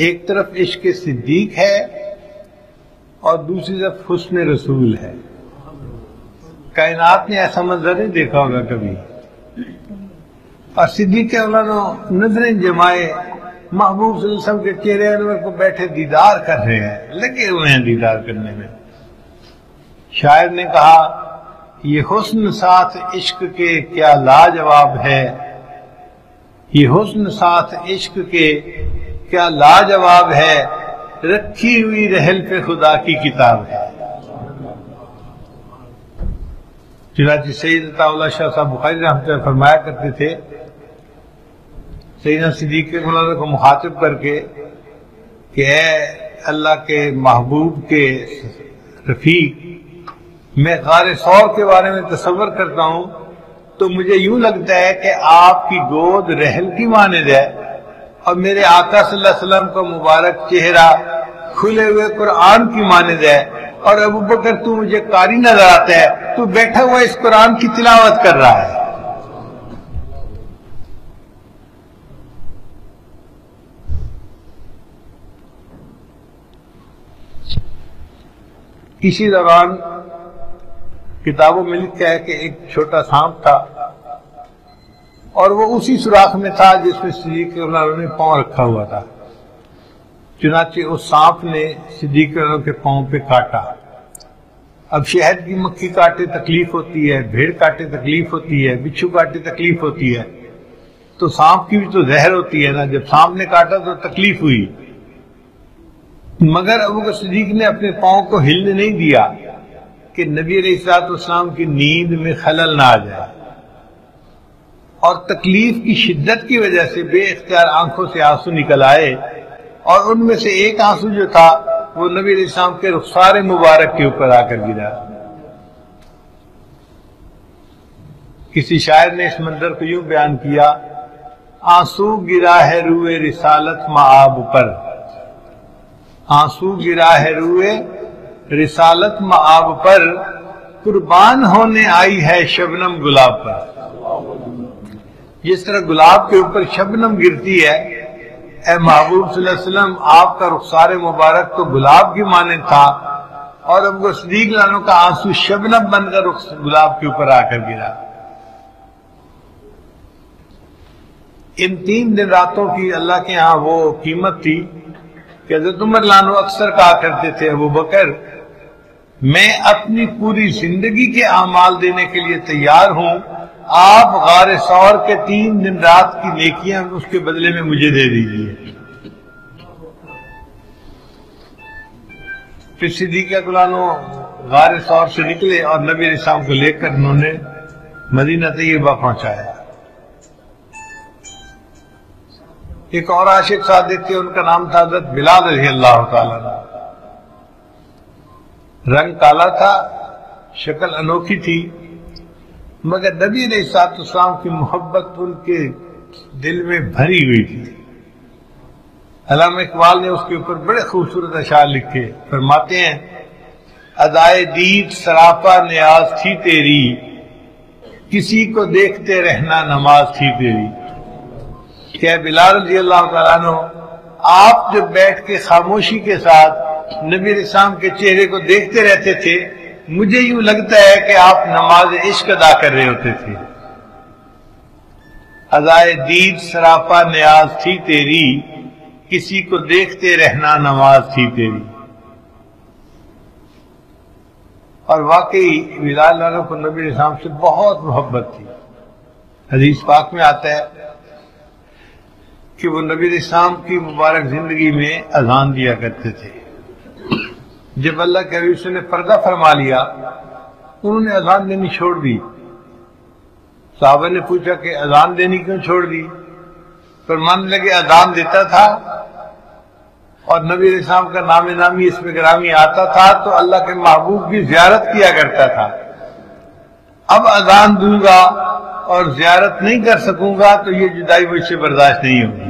ایک طرف عشق صدیق ہے اور دوسری طرف حسن رسول ہے. کائنات نے ایسا منظر نہیں دیکھا ہوگا کبھی. اور صدیق اللہ نظریں جمائے محبوب صلی اللہ علیہ وسلم کے چہرے انور کو بیٹھے دیدار کر رہے ہیں، لگے ہوئے ہیں دیدار کرنے میں. شاعر نے کہا یہ حسن ساتھ عشق کے کیا لاجواب ہے، یہ حسن ساتھ عشق کے کیا لاجواب ہے، رکھی ہوئی رحل پہ خدا کی کتاب ہے. چنانچہ سید عطا اللہ شاہ صاحب بخاری رحمۃ اللہ فرمایا کرتے تھے سیدنا صدیق کو مخاطب کر کے کہ اے اللہ کے محبوب کے رفیق، میں غار ثور کے بارے میں تصور کرتا ہوں تو مجھے یوں لگتا ہے کہ آپ کی گود رحل کی مانند ہے اور میرے آقا صلی اللہ علیہ وسلم کا مبارک چہرہ کھلے ہوئے قرآن کی مانند ہے، اور ابو بکر تو مجھے قاری نظر آتا ہے، تو بیٹھا ہوا اس قرآن کی تلاوت کر رہا ہے. اسی دوران کتابوں میں لکھا ہے کہ ایک چھوٹا سانپ تھا اور وہ اسی سوراخ میں تھا جس میں صدیق اللہ نے پاؤں رکھا ہوا تھا. چنانچہ اس سانپ نے صدیق اللہ کے پاؤں پہ کاٹا. اب شہد کی مکھی کاٹے تکلیف ہوتی ہے، بھیڑ کاٹے تکلیف ہوتی ہے، بچھو کاٹے تکلیف ہوتی ہے، تو سانپ کی بھی تو زہر ہوتی ہے نا. جب سانپ نے کاٹا تو تکلیف ہوئی، مگر ابو بکر صدیق نے اپنے پاؤں کو ہلنے نہیں دیا کہ نبی علیہ الصلوۃ والسلام کی نیند میں خلل نہ آ جائے. اور تکلیف کی شدت کی وجہ سے بے اختیار آنکھوں سے آنسو نکل آئے، اور ان میں سے ایک آنسو جو تھا وہ نبی علیہ السلام کے رخسار مبارک کے اوپر آ کر گرا. کسی شاعر نے اس منظر کو یوں بیان کیا، آنسو گرا ہے روئے رسالت مآب پر، آنسو گرا ہے روئے رسالت مآب پر، قربان ہونے آئی ہے شبنم گلاب پر. جس طرح گلاب کے اوپر شبنم گرتی ہے، اے محبوب صلی اللہ علیہ وسلم آپ کا رخسار مبارک تو گلاب کی مانند تھا، اور اب وہ صدیق لانوں کا آنسو شبنم بن کر گلاب کے اوپر آ کر گرا. ان 3 دن راتوں کی اللہ کے ہاں وہ قیمت تھی کہ حضرت عمر لانو اکثر کہا کرتے تھے ابو بکر میں اپنی پوری زندگی کے اعمال دینے کے لیے تیار ہوں، آپ غار ثور کے 3 دن رات کی نیکیاں اس کے بدلے میں مجھے دے دیجیے. پھر صدیق اکبرانو غار ثور سے نکلے اور نبی علیہ السلام کو لے کر انہوں نے مدینہ طیبہ پہنچایا. ایک اور عاشق صادق تھے، ان کا نام تھا حضرت بلال رضی اللہ تعالیٰ عنہ. رنگ کالا تھا، شکل انوکھی تھی، مگر نبی علیہ السلام کی محبت ان کے دل میں بھری ہوئی تھی. علامہ اقبال نے اس کے اوپر بڑے خوبصورت اشعار لکھے. فرماتے ہیں ادائے دید سراپا نیاز تھی تیری، کسی کو دیکھتے رہنا نماز تھی تیری. کہ بلال رضی اللہ تعالیٰ عنہ آپ جب بیٹھ کے خاموشی کے ساتھ نبی علیہ السلام کے چہرے کو دیکھتے رہتے تھے، مجھے یوں لگتا ہے کہ آپ نماز عشق ادا کر رہے ہوتے تھے. ادائے دید سراپا نیاز تھی تیری، کسی کو دیکھتے رہنا نماز تھی تیری. اور واقعی بلال عنہ کو نبی علیہ السلام سے بہت محبت تھی. حدیث پاک میں آتا ہے کہ وہ نبی علیہ السلام کی مبارک زندگی میں اذان دیا کرتے تھے. جب اللہ کے حبیب نے پردہ فرما لیا، انہوں نے اذان دینی چھوڑ دی. صحابہ نے پوچھا کہ اذان دینی کیوں چھوڑ دی؟ فرمانے لگے اذان دیتا تھا اور نبی علیہ السلام کا نام نامی اس میں گرامی آتا تھا تو اللہ کے محبوب کی زیارت کیا کرتا تھا. اب اذان دوں گا اور زیارت نہیں کر سکوں گا تو یہ جدائی مجھ سے برداشت نہیں ہوگی.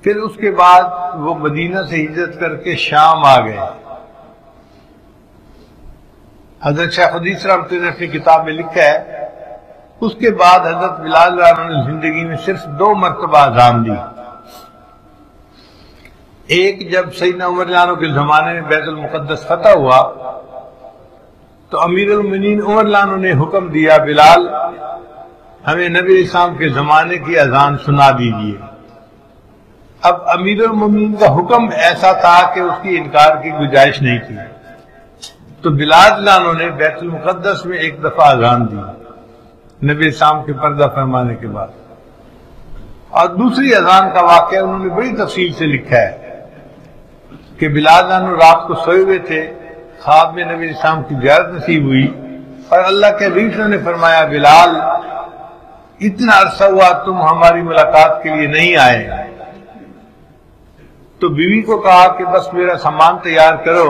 پھر اس کے بعد وہ مدینہ سے ہجرت کر کے شام آ گئے. حضرت شیخ حدیث رحمۃ اللہ نے اپنی کتاب میں لکھا ہے اس کے بعد حضرت بلال رضی اللہ عنہ نے زندگی میں صرف 2 مرتبہ اذان دی. ایک جب سیدنا عمر رضی اللہ عنہ کے زمانے میں بیت المقدس فتح ہوا تو امیر المومنین عمر رضی اللہ عنہ نے حکم دیا بلال ہمیں نبی علیہ السلام کے زمانے کی اذان سنا دیجیے. اب امیر المومنین کا حکم ایسا تھا کہ اس کی انکار کی گنجائش نہیں تھی، تو بلال رضی اللہ عنہ نے بیت المقدس میں ایک دفعہ اذان دی نبی علیہ السلام کے پردہ فرمانے کے بعد. اور دوسری اذان کا واقعہ انہوں نے بڑی تفصیل سے لکھا ہے کہ بلال رضی اللہ عنہ رات کو سوئے ہوئے تھے، خواب میں نبی علیہ السلام کی زیارت نصیب ہوئی اور اللہ کے حبیب نے فرمایا بلال اتنا عرصہ ہوا تم ہماری ملاقات کے لیے نہیں آئے. تو بیوی کو کہا کہ بس میرا سامان تیار کرو،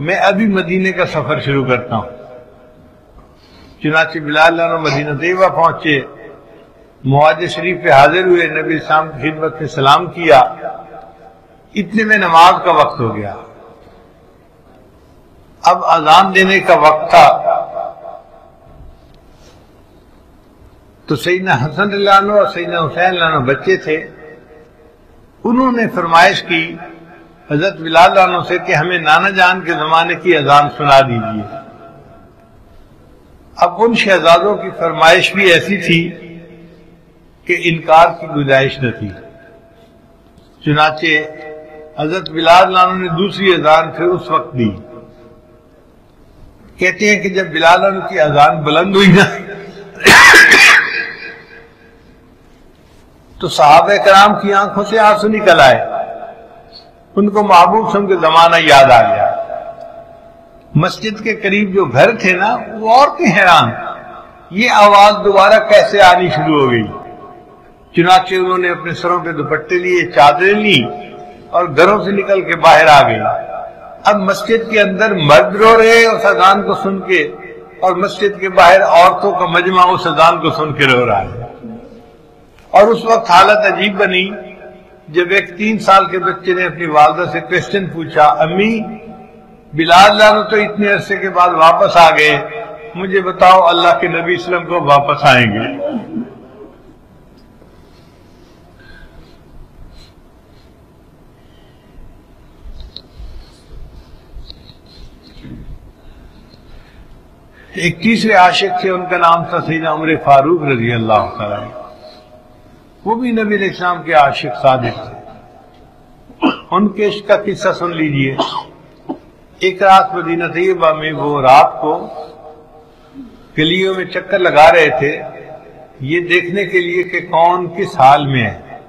میں ابھی مدینے کا سفر شروع کرتا ہوں. چنانچہ بلال رضی اللہ عنہ مدینہ طیبہ پہنچے، معاہدے شریف پہ حاضر ہوئے، نبی السلام کی خدمت میں سلام کیا. اتنے میں نماز کا وقت ہو گیا. اب اذان دینے کا وقت تھا تو سیدنا حسن رضی اللہ عنہ اور سیدنا حسین رضی اللہ عنہ بچے تھے، انہوں نے فرمائش کی حضرت بلال رضی اللہ عنہ سے کہ ہمیں نانا جان کے زمانے کی اذان سنا دیجیے. اب ان شہزادوں کی فرمائش بھی ایسی تھی کہ انکار کی گنجائش نہ تھی. چنانچہ حضرت بلال رضی اللہ عنہ نے دوسری اذان پھر اس وقت دی. کہتے ہیں کہ جب بلال رضی اللہ عنہ کی اذان بلند ہوئی نا تو صحابہ کرام کی آنکھوں سے آنسو نکل آئے. ان کو محبوب سم کے زمانہ یاد آ گیا. مسجد کے قریب جو گھر تھے نا وہ عورتیں حیران، یہ آواز دوبارہ کیسے آنی شروع ہو گئی. چنانچہ انہوں نے اپنے سروں پہ دوپٹے لیے، چادریں لی اور گھروں سے نکل کے باہر آ گئی. اب مسجد کے اندر مرد رو رہے اس اذان کو سن کے اور مسجد کے باہر عورتوں کا مجمع اس اذان کو سن کے رو رہا ہے. اور اس وقت حالت عجیب بنی جب ایک 3 سال کے بچے نے اپنی والدہ سے کویسچن پوچھا، امی بلال رضی اللہ عنہ تو اتنے عرصے کے بعد واپس آ گئے، مجھے بتاؤ اللہ کے نبی صلی اللہ علیہ وسلم کو واپس آئیں گے؟ ایک تیسرے عاشق تھے، ان کا نام تھا سیدنا عمر فاروق رضی اللہ تعالیٰ عنہ. وہ بھی نبی علیہ السلام کے عاشق صادق تھے. ان کے عشق کا قصہ سن لیجئے. ایک رات مدینہ طیبہ میں وہ رات کو گلیوں میں چکر لگا رہے تھے یہ دیکھنے کے لیے کہ کون کس حال میں ہے.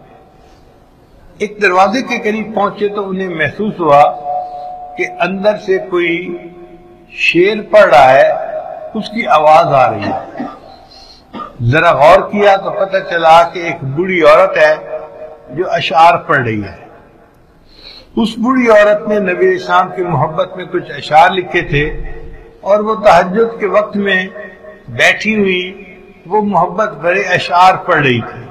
ایک دروازے کے قریب پہنچے تو انہیں محسوس ہوا کہ اندر سے کوئی شعر پڑھ رہا ہے، اس کی آواز آ رہی ہے. ذرا غور کیا تو پتہ چلا کہ ایک بوڑھی عورت ہے جو اشعار پڑھ رہی ہے. اس بوڑھی عورت نے نبی علیہ السلام کی محبت میں کچھ اشعار لکھے تھے اور وہ تہجد کے وقت میں بیٹھی ہوئی وہ محبت بھرے اشعار پڑھ رہی تھی.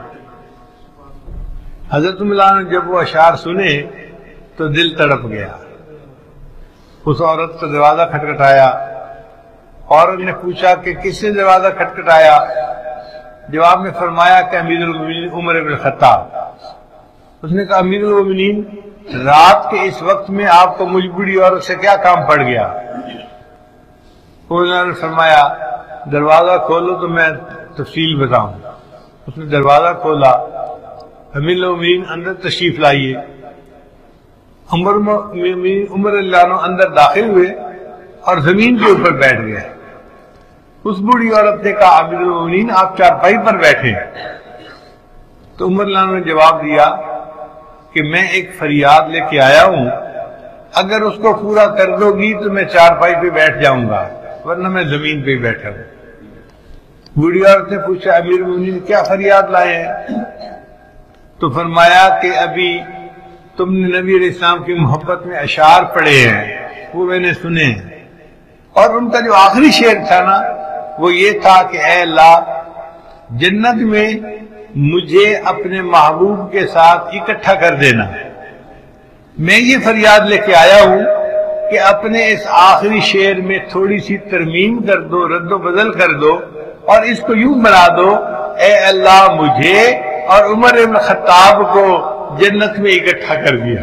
حضرت مولانا نے جب وہ اشعار سنے تو دل تڑپ گیا. اس عورت کا دروازہ کھٹکھٹایا. عورت نے پوچھا کہ کس نے دروازہ کھٹکھٹایا؟ جواب میں فرمایا کہ امیر المومنین عمر بن الخطاب. اس نے کہا امیر المومنین رات کے اس وقت میں آپ کو مجھ بوڑھی عورت سے کیا کام پڑ گیا؟ انہوں نے فرمایا دروازہ کھولو تو میں تفصیل بتاؤں. اس نے دروازہ کھولا. امیر المومنین اندر تشریف لائیے. عمر اللہ عنہ اندر داخل ہوئے اور زمین کے اوپر بیٹھ گئے. اس بوڑھی عورت نے کہا امیر المومنین آپ چارپائی پر بیٹھے. تو عمر اللہ عنہ نے جواب دیا کہ میں ایک فریاد لے کے آیا ہوں، اگر اس کو پورا کر دو گی تو میں چارپائی پہ بیٹھ جاؤں گا، ورنہ میں زمین پہ بیٹھا ہوں. بوڑھی عورت نے پوچھا امیر المومنین کیا فریاد لائے ہیں؟ تو فرمایا کہ ابھی تم نے نبی علیہ السلام کی محبت میں اشعار پڑھے ہیں، وہ میں نے سنے ہیں. اور ان کا جو آخری شعر تھا نا وہ یہ تھا کہ اے اللہ جنت میں مجھے اپنے محبوب کے ساتھ اکٹھا کر دینا. میں یہ فریاد لے کے آیا ہوں کہ اپنے اس آخری شعر میں تھوڑی سی ترمیم کر دو، رد و بدل کر دو اور اس کو یوں بنا دو، اے اللہ مجھے اور عمر بن خطاب کو جنت میں اکٹھا کر دیا۔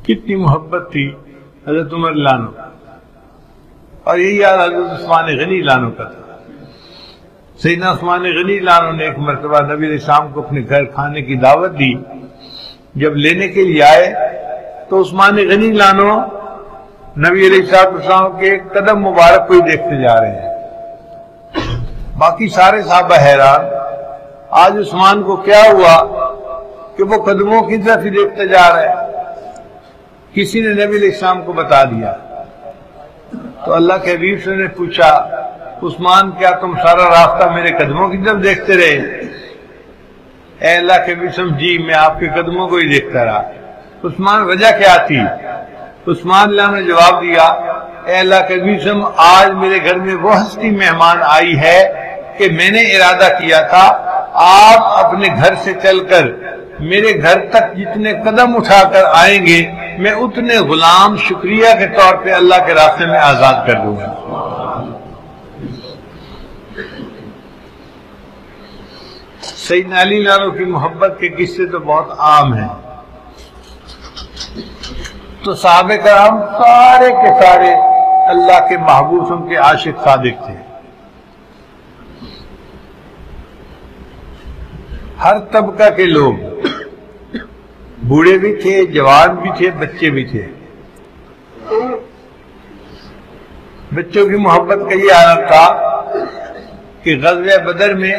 کتنی محبت تھی حضرت عمر لانو، اور یہی یاد حضرت عثمان غنی لانو کا تھا۔ سیدنا عثمان غنی لانو نے ایک مرتبہ نبی علیہ السلام کو اپنے گھر کھانے کی دعوت دی۔ جب لینے کے لیے آئے تو عثمان غنی لانو نبی علیہ السلام کے قدم مبارک کو ہی دیکھتے جا رہے ہیں۔ باقی سارے صحابہ حیران، آج عثمان کو کیا ہوا کہ وہ قدموں کی طرف ہی دیکھتے جا رہے ہیں۔ کسی نے نبی علیہ السلام کو بتا دیا تو اللہ کے حبیب سے نے پوچھا، عثمان کیا تم سارا راستہ میرے قدموں کی طرف دیکھتے رہے؟ اے اللہ کے حبیب جی میں آپ کے قدموں کو ہی دیکھتا رہا۔ عثمان وجہ کیا تھی؟ عثمان اللہ نے جواب دیا، اے اللہ کے حبیب آج میرے گھر میں وہ ہستی مہمان آئی ہے کہ میں نے ارادہ کیا تھا آپ اپنے گھر سے چل کر میرے گھر تک جتنے قدم اٹھا کر آئیں گے میں اتنے غلام شکریہ کے طور پہ اللہ کے راستے میں آزاد کر دوں گا۔ سیدنا علی لانو کی محبت کے قصے تو بہت عام ہیں۔ تو صحابہ کرام سارے کے سارے اللہ کے محبوب ان کے عاشق صادق تھے۔ ہر طبقہ کے لوگ، بوڑھے بھی تھے، جوان بھی تھے، بچے بھی تھے۔ بچوں کی محبت کا یہ حالت تھا کہ غزوہ بدر میں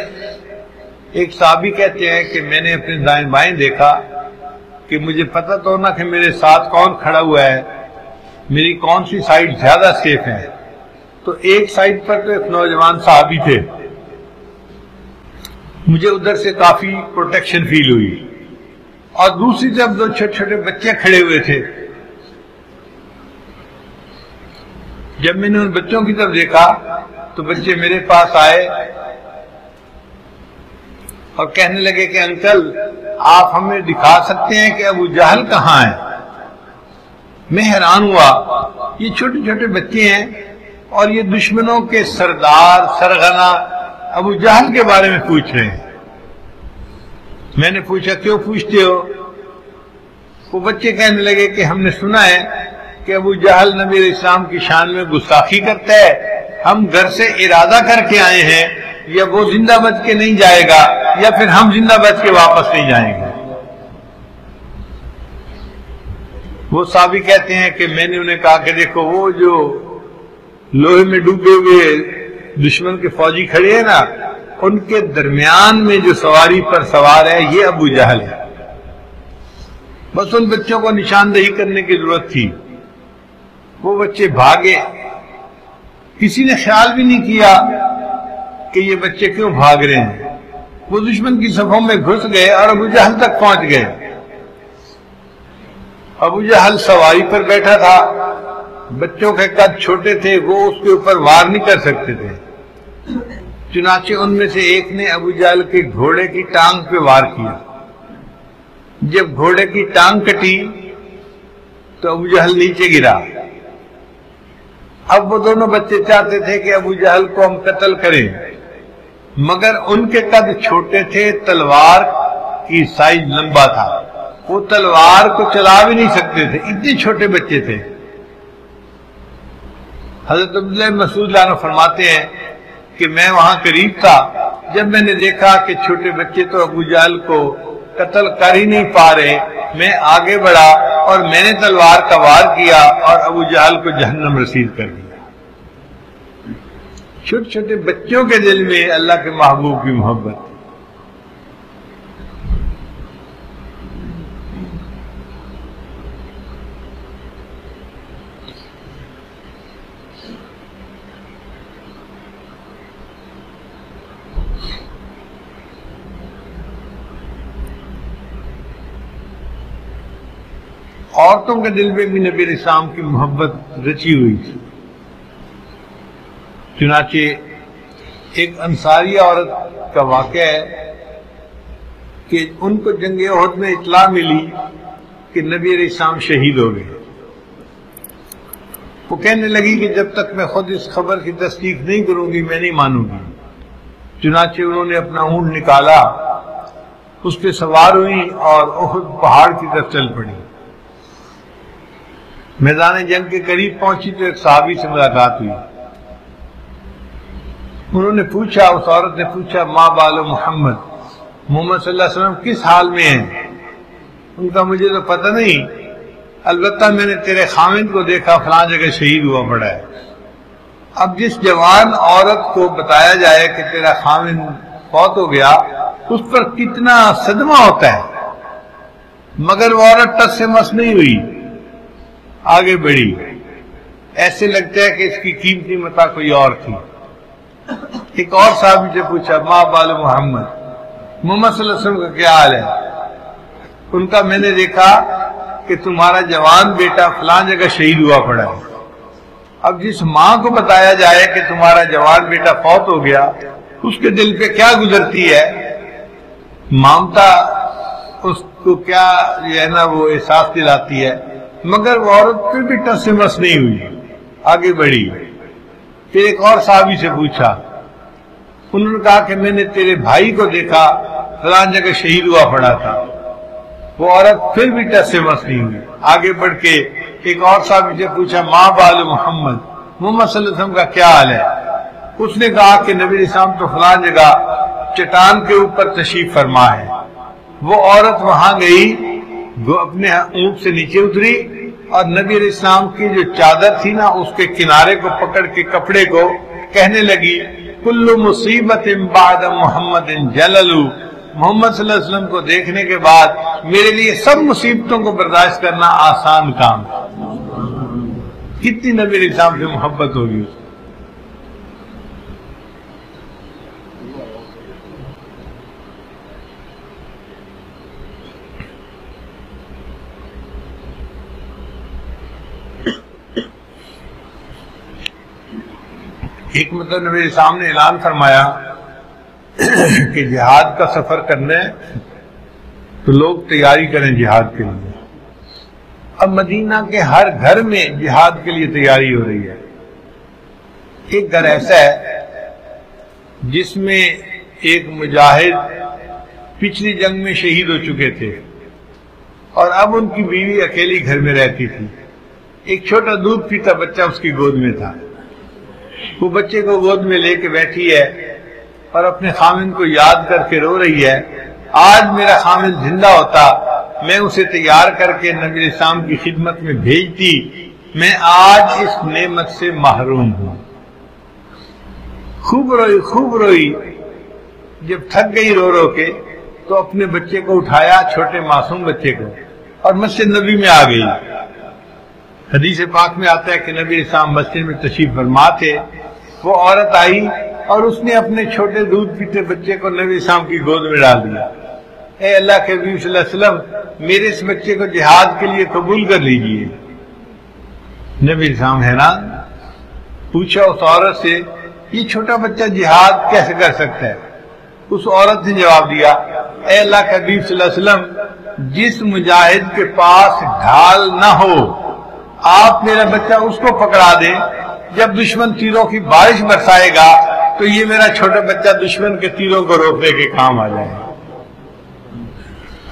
ایک صحابی کہتے ہیں کہ میں نے اپنے دائیں بائیں دیکھا کہ مجھے پتہ تو نہ کہ میرے ساتھ کون کھڑا ہوا ہے، میری کون سی سائیڈ زیادہ سیف ہے۔ تو ایک سائیڈ پر تو ایک نوجوان صحابی تھے، مجھے ادھر سے کافی پروٹیکشن فیل ہوئی، اور دوسری طرف دو چھوٹے چھوٹے بچے کھڑے ہوئے تھے۔ جب میں نے ان بچوں کی طرف دیکھا تو بچے میرے پاس آئے اور کہنے لگے کہ انکل آپ ہمیں دکھا سکتے ہیں کہ ابو جہل کہاں ہے؟ میں حیران ہوا، یہ چھوٹے چھوٹے بچے ہیں اور یہ دشمنوں کے سردار سرغنہ ابو جہل کے بارے میں پوچھ رہے ہیں۔ میں نے پوچھا کیوں پوچھتے ہو؟ وہ بچے کہنے لگے کہ ہم نے سنا ہے کہ ابو جہل نبی علیہ السلام کی شان میں گستاخی کرتا ہے، ہم گھر سے ارادہ کر کے آئے ہیں، یا وہ زندہ بچ کے نہیں جائے گا یا پھر ہم زندہ بچ کے واپس نہیں جائیں گے۔ وہ صحابی کہتے ہیں کہ میں نے انہیں کہا کہ دیکھو وہ جو لوہے میں ڈوبے ہوئے دشمن کے فوجی کھڑے ہیں نا، ان کے درمیان میں جو سواری پر سوار ہے یہ ابو جہل ہے۔ بس ان بچوں کو نشاندہی کرنے کی ضرورت تھی، وہ بچے بھاگے۔ کسی نے خیال بھی نہیں کیا کہ یہ بچے کیوں بھاگ رہے ہیں، وہ دشمن کی صفوں میں گھس گئے اور ابو جہل تک پہنچ گئے۔ ابو جہل سواری پر بیٹھا تھا، بچوں کے قد چھوٹے تھے، وہ اس کے اوپر وار نہیں کر سکتے تھے، چنانچہ ان میں سے ایک نے ابو جہل کے گھوڑے کی ٹانگ پہ وار کیا۔ جب گھوڑے کی ٹانگ کٹی تو ابو جہل نیچے گرا۔ اب وہ دونوں بچے چاہتے تھے کہ ابو جہل کو ہم قتل کریں، مگر ان کے قد چھوٹے تھے، تلوار کی سائز لمبا تھا، وہ تلوار کو چلا بھی نہیں سکتے تھے، اتنے چھوٹے بچے تھے۔ حضرت عبداللہ مسعود عنہ فرماتے ہیں کہ میں وہاں قریب تھا، جب میں نے دیکھا کہ چھوٹے بچے تو ابو جہل کو قتل کر ہی نہیں پا رہے، میں آگے بڑھا اور میں نے تلوار کا وار کیا اور ابو جہل کو جہنم رسید کر دیا۔ چھوٹے چھوٹے بچوں کے دل میں اللہ کے محبوب کی محبت۔ عورتوں کے دل میں بھی نبی علیہ السلام کی محبت رچی ہوئی تھی۔ چنانچہ ایک انصاری عورت کا واقعہ ہے کہ ان کو جنگ احد میں اطلاع ملی کہ نبی علیہ السلام شہید ہو گئے۔ وہ کہنے لگی کہ جب تک میں خود اس خبر کی تصدیق نہیں کروں گی میں نہیں مانوں گی۔ چنانچہ انہوں نے اپنا اونٹ نکالا، اس پہ سوار ہوئی اور احد پہاڑ کی طرف چل پڑی۔ میدان جنگ کے قریب پہنچی تو ایک صحابی سے ملاقات ہوئی۔ انہوں نے پوچھا، اس عورت نے پوچھا، ما بال محمد، محمد صلی اللہ علیہ وسلم کس حال میں ہیں؟ ان کا مجھے تو پتہ نہیں، البتہ میں نے تیرے خاوند کو دیکھا فلاں جگہ شہید ہوا پڑا ہے۔ اب جس جوان عورت کو بتایا جائے کہ تیرا خاوند فوت ہو گیا، اس پر کتنا صدمہ ہوتا ہے، مگر وہ عورت ٹس سے مس نہیں ہوئی، آگے بڑھی۔ ایسے لگتا ہے کہ اس کی قیمتی متاع کوئی اور تھی۔ ایک اور صحابی سے پوچھا، ما بال محمد، محمد صلی اللہ علیہ وسلم کا کیا حال ہے؟ ان کا میں نے دیکھا کہ تمہارا جوان بیٹا فلاں جگہ شہید ہوا پڑا ہے۔ اب جس ماں کو بتایا جائے کہ تمہارا جوان بیٹا فوت ہو گیا، اس کے دل پہ کیا گزرتی ہے، مامتا اس کو کیا جو ہے نا وہ احساس دلاتی ہے، مگر وہ عورت پہ بھی ٹس سے مس نہیں ہوئی، آگے بڑھی۔ پھر ایک اور صحابی سے پوچھا، انہوں نے کہا کہ میں نے تیرے بھائی کو دیکھا فلاں جگہ شہید ہوا پڑا تھا، وہ عورت پھر بھی ٹس سے مس نہیں ہوئی، آگے بڑھ کے ایک اور صحابی سے پوچھا، ما بال محمد، محمد صلی اللہ علیہ وسلم کا کیا حال ہے؟ اس نے کہا کہ نبی اسلام تو فلاں جگہ چٹان کے اوپر تشریف فرما ہے۔ وہ عورت وہاں گئی، وہ اپنے اونٹ سے نیچے اتری اور نبی علیہ السلام کی جو چادر تھی نا اس کے کنارے کو پکڑ کے کپڑے کو کہنے لگی، کل مصیبت بعد محمد جلل، محمد صلی اللہ علیہ وسلم کو دیکھنے کے بعد میرے لیے سب مصیبتوں کو برداشت کرنا آسان کام۔ کتنی نبی علیہ السلام سے محبت ہوگی اس کو۔ ایک مطلب نبی علیہ السلام نے اعلان فرمایا کہ جہاد کا سفر کرنا ہے تو لوگ تیاری کریں جہاد کے لیے۔ اب مدینہ کے ہر گھر میں جہاد کے لیے تیاری ہو رہی ہے۔ ایک گھر ایسا ہے جس میں ایک مجاہد پچھلی جنگ میں شہید ہو چکے تھے اور اب ان کی بیوی اکیلی گھر میں رہتی تھی۔ ایک چھوٹا دودھ پیتا بچہ اس کی گود میں تھا۔ وہ بچے کو گود میں لے کے بیٹھی ہے اور اپنے خامن کو یاد کر کے رو رہی ہے، آج میرا خامن زندہ ہوتا میں اسے تیار کر کے نبی علیہ السلام کی خدمت میں بھیجتی، میں آج اس نعمت سے محروم ہوں۔ خوب روئی، جب تھک گئی رو رو کے تو اپنے بچے کو اٹھایا، چھوٹے معصوم بچے کو، اور مسجد نبی میں آ گئی۔ حدیث پاک میں آتا ہے کہ نبی علیہ السلام مسجد میں تشریف فرما تھے، وہ عورت آئی اور اس نے اپنے چھوٹے دودھ پیتے بچے کو نبی علیہ السلام کی گود میں ڈال دیا۔ اے اللہ کے نبی صلی اللہ علیہ وسلم، میرے اس بچے کو جہاد کے لیے قبول کر لیجئے۔ نبی علیہ السلام حیران، پوچھا اس عورت سے، یہ چھوٹا بچہ جہاد کیسے کر سکتا ہے؟ اس عورت نے جواب دیا، اے اللہ کے نبی صلی اللہ علیہ وسلم، جس مجاہد کے پاس ڈھال نہ ہو آپ میرا بچہ اس کو پکڑا دیں، جب دشمن تیروں کی بارش برسائے گا تو یہ میرا چھوٹا بچہ دشمن کے تیروں کو روکنے کے کام آ جائے۔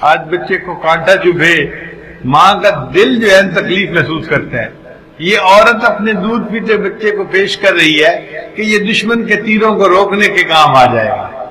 آج بچے کو کانٹا چبھے ماں کا دل جو ہے تکلیف محسوس کرتا ہے، یہ عورت اپنے دودھ پیتے بچے کو پیش کر رہی ہے کہ یہ دشمن کے تیروں کو روکنے کے کام آ جائے گا۔